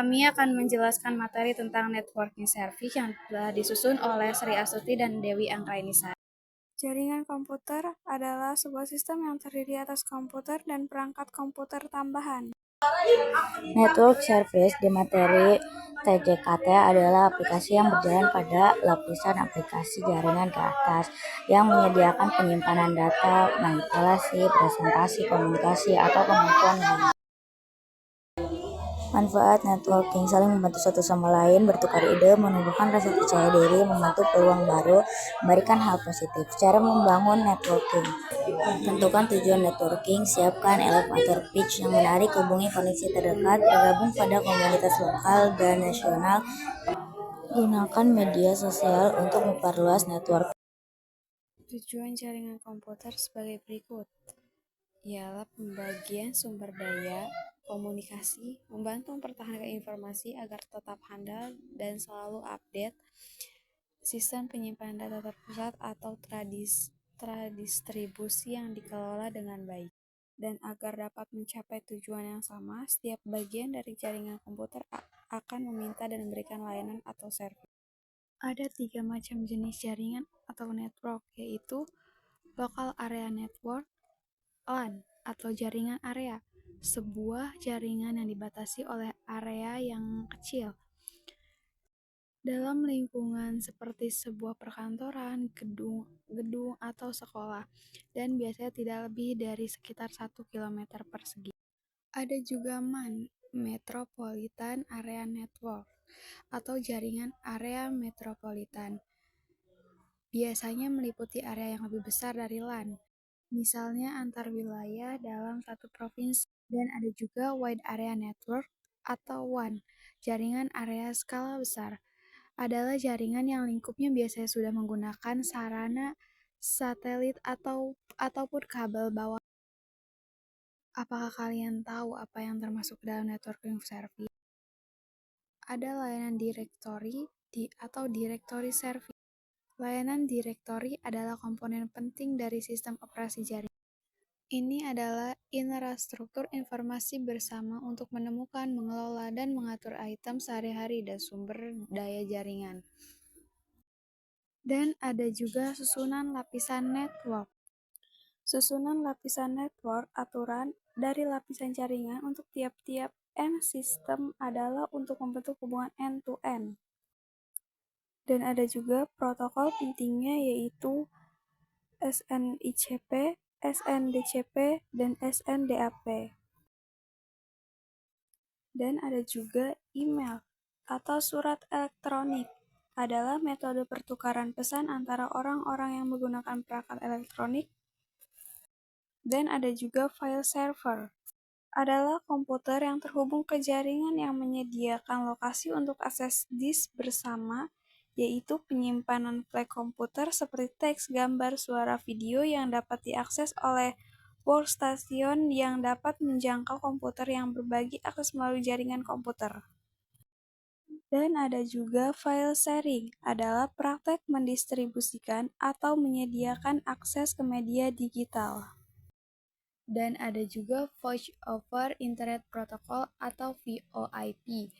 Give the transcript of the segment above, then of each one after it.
kami akan menjelaskan materi tentang networking service yang telah disusun oleh Sri Astuti dan Dewi Anggrainisa. Jaringan komputer adalah sebuah sistem yang terdiri atas komputer dan perangkat komputer tambahan. Network service di materi TJKT adalah aplikasi yang berjalan pada lapisan aplikasi jaringan ke atas yang menyediakan penyimpanan data, manipulasi, presentasi, komunikasi, atau kemampuan lain. Manfaat networking: saling membantu satu sama lain, bertukar ide, menumbuhkan rasa percaya diri, membantu peluang baru, memberikan hal positif. Cara membangun networking: tentukan tujuan networking, siapkan elevator pitch yang menarik, hubungi koneksi terdekat, bergabung pada komunitas lokal dan nasional, gunakan media sosial untuk memperluas network. Tujuan jaringan komputer sebagai berikut, ialah pembagian sumber daya, komunikasi, membantu mempertahankan informasi agar tetap handal dan selalu update, sistem penyimpanan data terpusat atau tradistribusi yang dikelola dengan baik. Dan agar dapat mencapai tujuan yang sama, setiap bagian dari jaringan komputer akan meminta dan memberikan layanan atau servis. Ada 3 macam jenis jaringan atau network, yaitu Local Area Network, LAN, atau jaringan area, sebuah jaringan yang dibatasi oleh area yang kecil dalam lingkungan seperti sebuah perkantoran, gedung atau sekolah, dan biasanya tidak lebih dari sekitar 1 km persegi. Ada juga MAN, Metropolitan Area Network, atau jaringan area metropolitan. Biasanya meliputi area yang lebih besar dari LAN, misalnya antar wilayah dalam satu provinsi. Dan ada juga Wide Area Network atau WAN, jaringan area skala besar. Adalah jaringan yang lingkupnya biasanya sudah menggunakan sarana satelit ataupun kabel bawah. Apakah kalian tahu apa yang termasuk dalam networking service? Ada layanan directory atau directory service. Layanan directory adalah komponen penting dari sistem operasi jaringan. Ini adalah infrastruktur informasi bersama untuk menemukan, mengelola, dan mengatur item sehari-hari dan sumber daya jaringan. Dan ada juga susunan lapisan network. Susunan lapisan network aturan dari lapisan jaringan untuk tiap-tiap end sistem adalah untuk membentuk hubungan end-to-end. Dan ada juga protokol pentingnya, yaitu SNICP, SNDCP, dan SNDAP. Dan ada juga email atau surat elektronik, adalah metode pertukaran pesan antara orang-orang yang menggunakan perangkat elektronik. Dan ada juga file server, adalah komputer yang terhubung ke jaringan yang menyediakan lokasi untuk akses disk bersama, yaitu penyimpanan file komputer seperti teks, gambar, suara, video yang dapat diakses oleh workstation yang dapat menjangkau komputer yang berbagi akses melalui jaringan komputer. Dan ada juga file sharing, adalah praktek mendistribusikan atau menyediakan akses ke media digital. Dan ada juga Voice over Internet Protocol atau VoIP,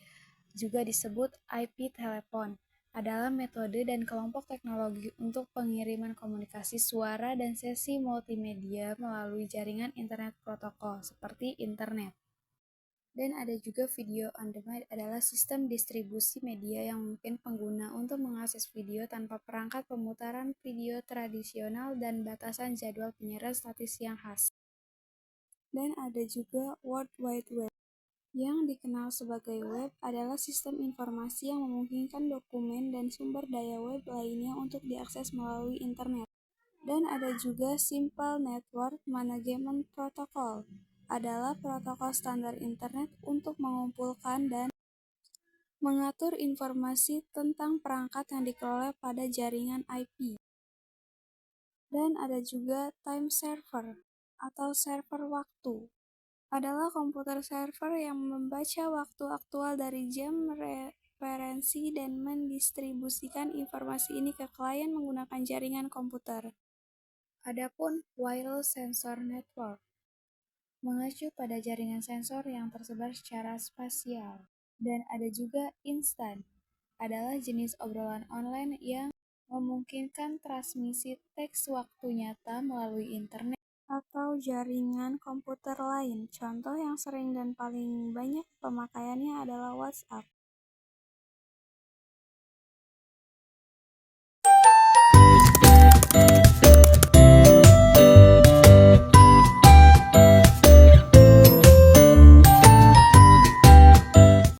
juga disebut IP telepon, adalah metode dan kelompok teknologi untuk pengiriman komunikasi suara dan sesi multimedia melalui jaringan internet protokol seperti internet. Dan ada juga video on demand, adalah sistem distribusi media yang memungkinkan pengguna untuk mengakses video tanpa perangkat pemutaran video tradisional dan batasan jadwal penyiaran statis yang khas. Dan ada juga World Wide Web, yang dikenal sebagai web, adalah sistem informasi yang memungkinkan dokumen dan sumber daya web lainnya untuk diakses melalui internet. Dan ada juga Simple Network Management Protocol, adalah protokol standar internet untuk mengumpulkan dan mengatur informasi tentang perangkat yang dikelola pada jaringan IP. Dan ada juga time server atau server waktu, adalah komputer server yang membaca waktu aktual dari jam referensi dan mendistribusikan informasi ini ke klien menggunakan jaringan komputer. Adapun wireless sensor network mengacu pada jaringan sensor yang tersebar secara spasial. Dan ada juga instan, adalah jenis obrolan online yang memungkinkan transmisi teks waktu nyata melalui internet atau jaringan komputer lain. Contoh yang sering dan paling banyak pemakaiannya adalah WhatsApp.